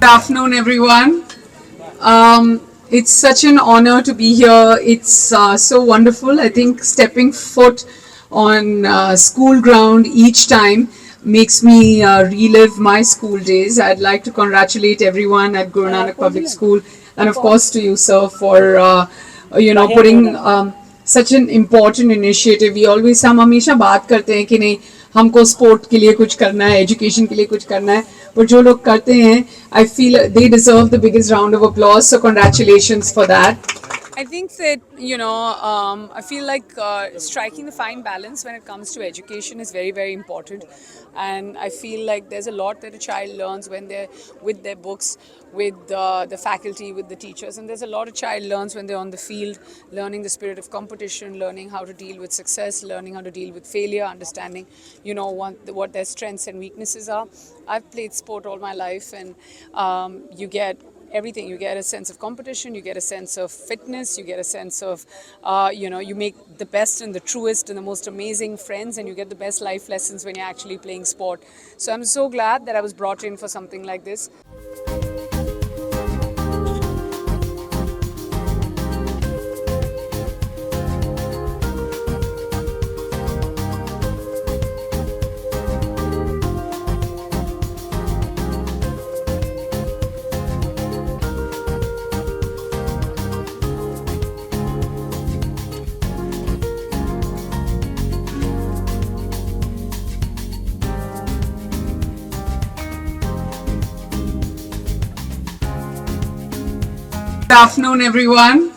Good afternoon, everyone. It's such an honor to be here. It's so wonderful. I think stepping foot on school ground each time makes me relive my school days. I'd like to congratulate everyone at Guru Nanak Public School, and of course to you, sir, for putting such an important initiative. We always हम हमेशा बात करते हैं कि नहीं हमको sport के लिए कुछ करना है, एजुकेशन के लिए कुछ करना है, पर जो लोग करते हैं, I feel they deserve the biggest round of applause. So congratulations for that. I think that, I feel like striking the fine balance when it comes to education is very, very important. And I feel like there's a lot that a child learns when they're with their books, with the faculty, with the teachers. And there's a lot a child learns when they're on the field, learning the spirit of competition, learning how to deal with success, learning how to deal with failure, understanding, what their strengths and weaknesses are. I've played sport all my life, and you get everything. You get a sense of competition, you get a sense of fitness, you get a sense of, you make the best and the truest and the most amazing friends, and you get the best life lessons when you're actually playing sport. So I'm so glad that I was brought in for something like this. Good afternoon, everyone.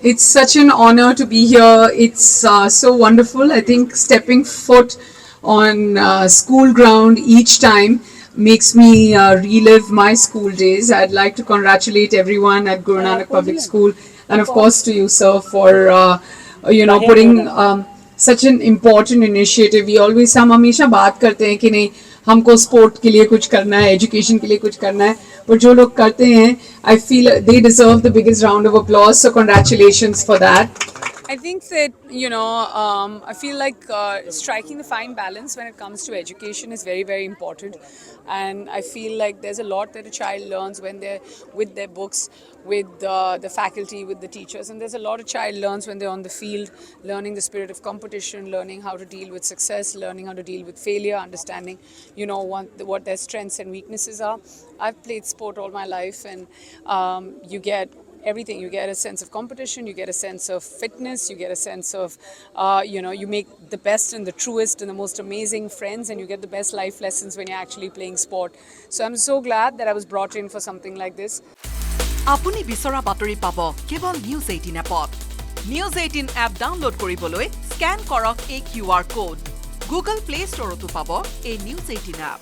It's such an honor to be here. It's so wonderful. I think stepping foot on school ground each time makes me relive my school days. I'd like to congratulate everyone at Guru Nanak Public School, and of course to you, sir, for putting such an important initiative. We always हम हमेशा बात करते हैं कि नहीं हमको sport के लिए कुछ करना है, एजुकेशन के लिए कुछ करना है, पर जो लोग करते हैं, I feel they deserve the biggest round of applause. So congratulations for that. I think that, I feel like striking the fine balance when it comes to education is very, very important. And I feel like there's a lot that a child learns when they're with their books, with the faculty, with the teachers. And there's a lot a child learns when they're on the field, learning the spirit of competition, learning how to deal with success, learning how to deal with failure, understanding, what their strengths and weaknesses are. I've played sport all my life, and you get everything. You get a sense of competition, you get a sense of fitness, you get a sense of, you make the best and the truest and the most amazing friends, and you get the best life lessons when you're actually playing sport. So I'm so glad that I was brought in for something like this. আপুনি বিচৰা বাতৰি পাব কেৱল news 18 এপত। News 18 app download কৰিবলৈ scan কৰক এই QR code. Google play ষ্টৰতো পাব এই নিউজ 18 এপ।